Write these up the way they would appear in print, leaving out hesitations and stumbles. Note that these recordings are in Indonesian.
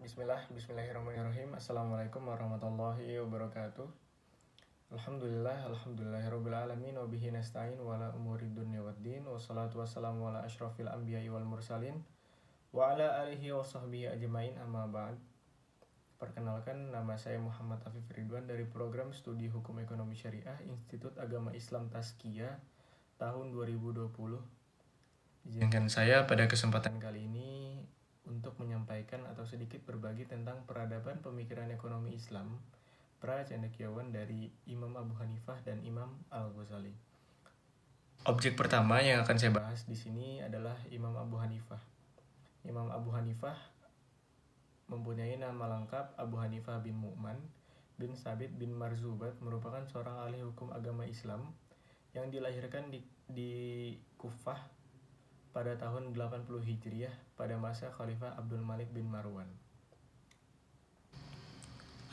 Bismillahirrahmanirrahim. Assalamualaikum warahmatullahi wabarakatuh. Alhamdulillahirabbil alamin wa bihi nasta'in wa ala umuri dunya waddin. Wassalatu wassalamu ala asyrafil anbiya'i wal mursalin wa ala alihi wa sahbihi ajmain, amma ba'd. Perkenalkan, nama saya Muhammad Afif Ridwan dari program Studi Hukum Ekonomi Syariah Institut Agama Islam Tazkiyah tahun 2020. Izinkan saya pada kesempatan kali ini untuk menyampaikan atau sedikit berbagi tentang peradaban pemikiran ekonomi Islam pra-cendekiawan dari Imam Abu Hanifah dan Imam Al-Ghazali. Objek pertama yang akan saya bahas di sini adalah Imam Abu Hanifah. Imam Abu Hanifah mempunyai nama lengkap Abu Hanifah bin Nu'man bin Sabit bin Marzubat, merupakan seorang ahli hukum agama Islam yang dilahirkan di Kufah pada tahun 80 Hijriah pada masa Khalifah Abdul Malik bin Marwan.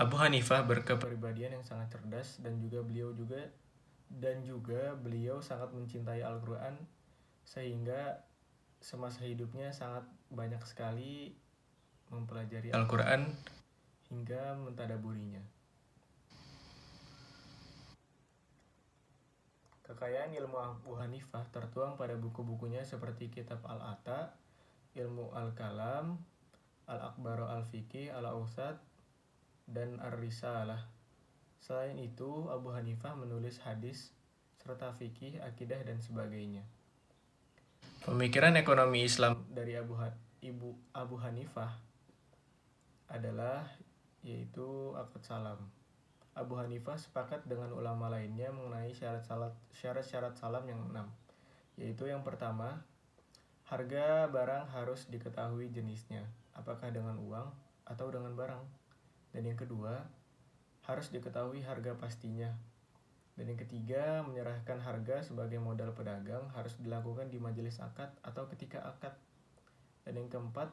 Abu Hanifah berkepribadian yang sangat cerdas dan juga beliau sangat mencintai Al-Qur'an, sehingga semasa hidupnya sangat banyak sekali mempelajari Al-Qur'an hingga mentadaburinya. Kekayaan ilmu Abu Hanifah tertuang pada buku-bukunya seperti Kitab Al-Ata, Ilmu Al-Kalam, Al-Akbaro Al-Fiqih, Al-Awsat, dan Ar-Risalah. Selain itu, Abu Hanifah menulis hadis serta fikih, akidah, dan sebagainya. Pemikiran ekonomi Islam dari Abu Hanifah adalah yaitu akad salam. Abu Hanifah sepakat dengan ulama lainnya mengenai syarat-syarat salam yang 6, yaitu yang pertama, harga barang harus diketahui jenisnya, apakah dengan uang atau dengan barang. Dan yang kedua, harus diketahui harga pastinya. Dan yang ketiga, menyerahkan harga sebagai modal pedagang harus dilakukan di majelis akad atau ketika akad. Dan yang keempat,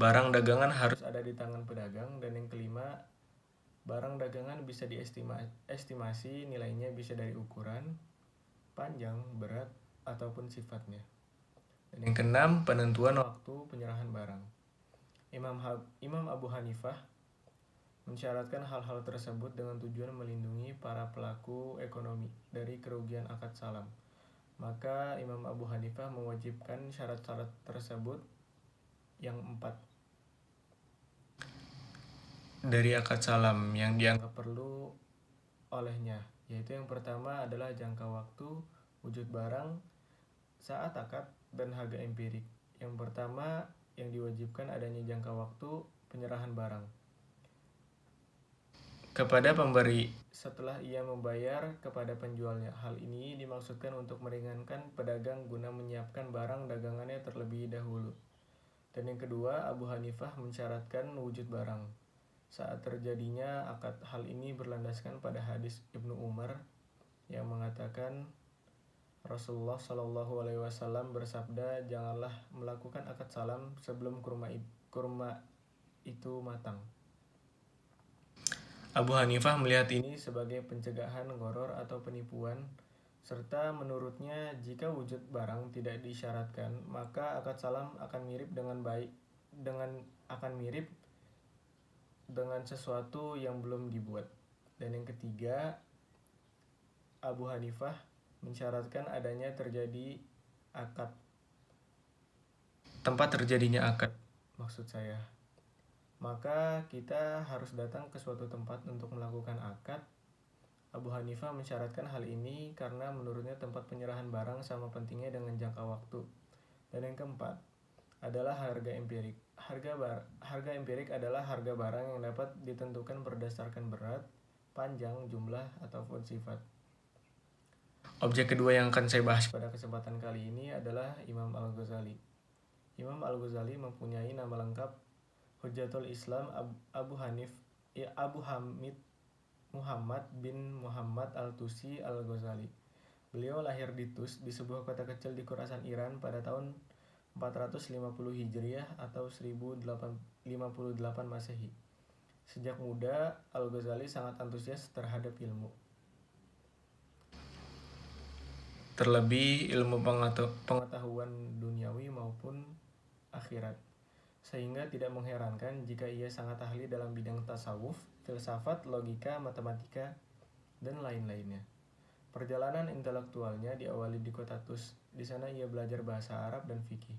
barang dagangan harus ada di tangan pedagang. Dan yang kelima, barang dagangan bisa diestimasi nilainya bisa dari ukuran, panjang, berat, ataupun sifatnya. Dan yang keenam, penentuan waktu penyerahan barang. Imam Abu Hanifah mensyaratkan hal-hal tersebut dengan tujuan melindungi para pelaku ekonomi dari kerugian akad salam. Maka Imam Abu Hanifah mewajibkan syarat-syarat tersebut yang 4 dari akad salam yang dianggap perlu olehnya, yaitu yang pertama adalah jangka waktu, wujud barang saat akad, dan harga empirik. Yang pertama yang diwajibkan adanya jangka waktu penyerahan barang kepada pemberi setelah ia membayar kepada penjualnya. Hal ini dimaksudkan untuk meringankan pedagang guna menyiapkan barang dagangannya terlebih dahulu. Dan yang kedua, Abu Hanifah mensyaratkan wujud barang saat terjadinya akad. Hal ini berlandaskan pada hadis Ibnu Umar yang mengatakan Rasulullah Shallallahu Alaihi Wasallam bersabda, janganlah melakukan akad salam sebelum kurma itu matang. Abu Hanifah melihat ini sebagai pencegahan gharar atau penipuan, serta menurutnya jika wujud barang tidak disyaratkan, maka akad salam akan mirip dengan sesuatu yang belum dibuat. Dan yang ketiga, Abu Hanifah mensyaratkan adanya tempat terjadinya akad, maksud saya. Maka kita harus datang ke suatu tempat untuk melakukan akad. Abu Hanifah mensyaratkan hal ini karena menurutnya tempat penyerahan barang sama pentingnya dengan jangka waktu. Dan yang keempat adalah harga empirik. Harga empirik adalah harga barang yang dapat ditentukan berdasarkan berat, panjang, jumlah, ataupun sifat. Objek kedua yang akan saya bahas pada kesempatan kali ini adalah Imam Al-Ghazali. Imam Al-Ghazali mempunyai nama lengkap Hujjatul Islam Abu Hamid Muhammad bin Muhammad Al-Tusi Al-Ghazali. Beliau lahir di Tus, di sebuah kota kecil di Khurasan, Iran pada tahun 450 Hijriah atau 1058 Masehi. Sejak muda, Al-Ghazali sangat antusias terhadap ilmu, terlebih ilmu pengetahuan duniawi maupun akhirat. sehingga tidak mengherankan jika ia sangat ahli dalam bidang tasawuf, filsafat, logika, matematika, dan lain-lainnya. Perjalanan intelektualnya diawali di kota Tus. Di sana ia belajar bahasa Arab dan fikih.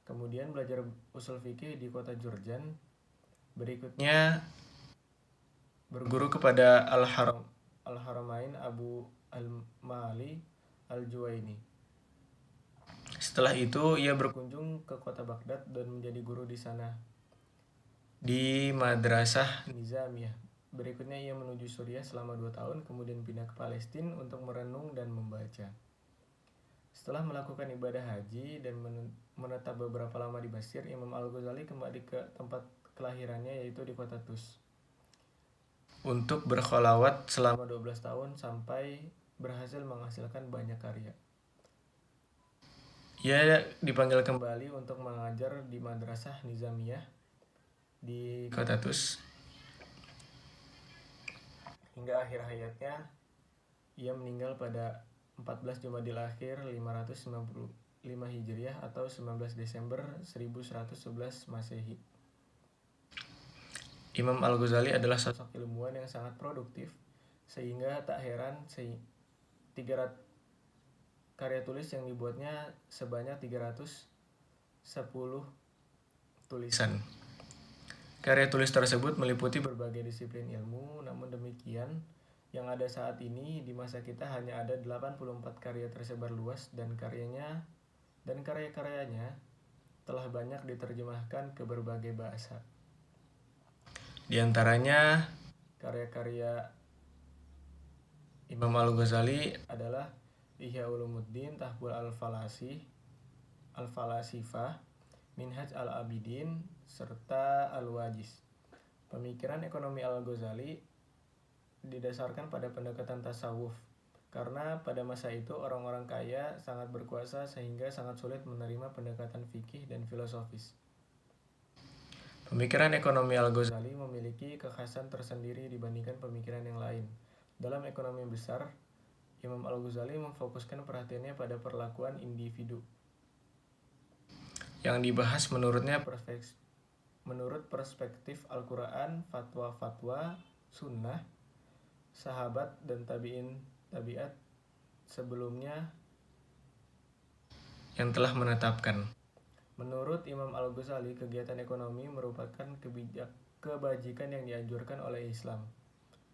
Kemudian belajar usul fikih di kota Jurjan. Berikutnya berguru kepada Al-Haramain Abu Al-Mali Al-Juwaini. Setelah itu ia berkunjung ke kota Baghdad dan menjadi guru di sana di Madrasah Nizamiyah. Berikutnya ia menuju Suriah selama 2 tahun, kemudian pindah ke Palestina untuk merenung dan membaca. Setelah melakukan ibadah haji dan menetap beberapa lama di Basir, Imam Al-Ghazali kembali ke tempat kelahirannya, yaitu di kota Tus, untuk berkholawat selama 12 tahun sampai berhasil menghasilkan banyak karya. Ia dipanggil kembali untuk mengajar di Madrasah Nizamiyah di kota Tus hingga akhir hayatnya. Ia meninggal pada 14 Jumadil Akhir 595 Hijriah atau 19 Desember 1111 Masehi. Imam Al-Ghazali adalah sosok ilmuwan yang sangat produktif, sehingga tak heran 300 karya tulis yang dibuatnya sebanyak 310 tulisan. Karya tulis tersebut meliputi berbagai disiplin ilmu, namun demikian yang ada saat ini di masa kita hanya ada 84 karya tersebar luas dan karya-karyanya telah banyak diterjemahkan ke berbagai bahasa. Di antaranya karya-karya Imam Al-Ghazali adalah Ihya Ulumuddin, Tahful Al-Falasifah, Minhaj Al-Abidin, serta Al-Wajiz. Pemikiran ekonomi Al-Ghazali didasarkan pada pendekatan tasawuf, karena pada masa itu orang-orang kaya sangat berkuasa sehingga sangat sulit menerima pendekatan fikih dan filosofis. Pemikiran ekonomi Al-Ghazali memiliki kekhasan tersendiri dibandingkan pemikiran yang lain. Dalam ekonomi besar, Imam Al-Ghazali memfokuskan perhatiannya pada perlakuan individu. Yang dibahas menurut perspektif Al-Quran, fatwa-fatwa, sunnah, sahabat dan tabiat sebelumnya yang telah menetapkan. Menurut Imam Al-Ghazali, kegiatan ekonomi merupakan kebajikan yang dianjurkan oleh Islam.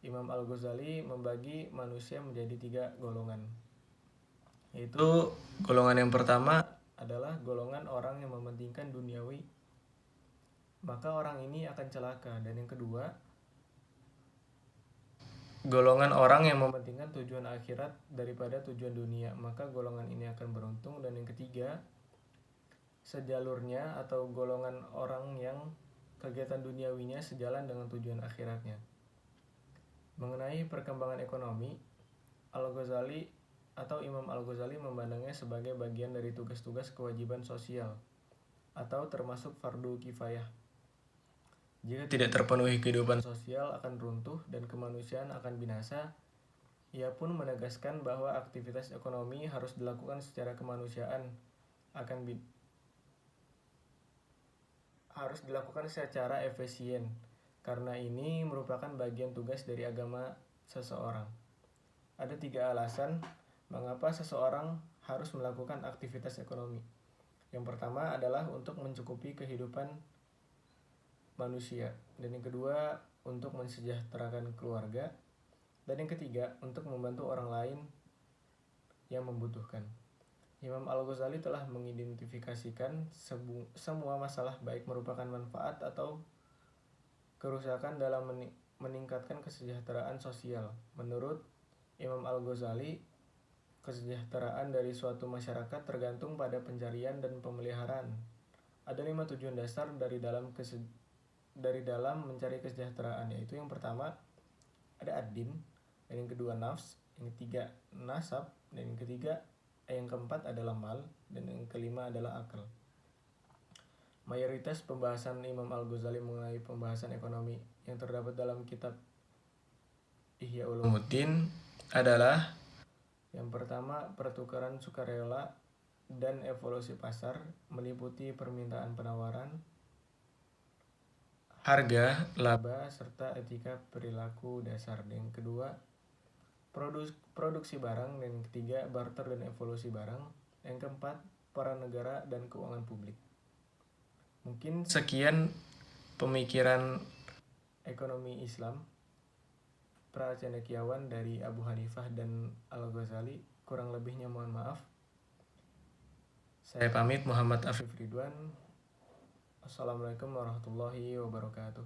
Imam Al-Ghazali membagi manusia menjadi 3 golongan, yaitu golongan yang pertama adalah golongan orang yang mementingkan duniawi, maka orang ini akan celaka. Dan yang kedua, golongan orang yang mementingkan tujuan akhirat daripada tujuan dunia, maka golongan ini akan beruntung. Dan yang ketiga, sejalurnya atau golongan orang yang kegiatan duniawinya sejalan dengan tujuan akhiratnya. Mengenai perkembangan ekonomi, Al-Ghazali atau Imam Al-Ghazali memandangnya sebagai bagian dari tugas-tugas kewajiban sosial atau termasuk fardu kifayah. Jika tidak terpenuhi, kehidupan sosial akan runtuh dan kemanusiaan akan binasa. Ia pun menegaskan bahwa aktivitas ekonomi harus dilakukan secara kemanusiaan, harus dilakukan secara efisien, karena ini merupakan bagian tugas dari agama seseorang. Ada 3 alasan mengapa seseorang harus melakukan aktivitas ekonomi. Yang pertama adalah untuk mencukupi kehidupan manusia, dan yang kedua untuk mensejahterakan keluarga, dan yang ketiga untuk membantu orang lain yang membutuhkan. Imam Al-Ghazali telah mengidentifikasikan semua masalah, baik merupakan manfaat atau kerusakan, dalam meningkatkan kesejahteraan sosial. Menurut Imam Al-Ghazali, kesejahteraan dari suatu masyarakat tergantung pada pencarian dan pemeliharaan. Ada 5 tujuan dasar dari dalam mencari kesejahteraan, yaitu yang pertama ada ad-din, dan yang kedua nafs, yang ketiga nasab, dan yang keempat adalah mal, dan yang kelima adalah akal. Mayoritas pembahasan Imam Al-Ghazali mengenai pembahasan ekonomi yang terdapat dalam kitab Ihya Ulumuddin adalah yang pertama, pertukaran sukarela dan evolusi pasar, meliputi permintaan penawaran, harga, laba, serta etika perilaku dasar. Dan yang kedua, produksi barang. Dan yang ketiga, barter dan evolusi barang. Yang keempat, peran negara dan keuangan publik. Mungkin sekian pemikiran ekonomi Islam pracendekiawan dari Abu Hanifah dan Al-Ghazali. Kurang lebihnya mohon maaf. Saya pamit, Muhammad Afif Ridwan. Assalamualaikum warahmatullahi wabarakatuh.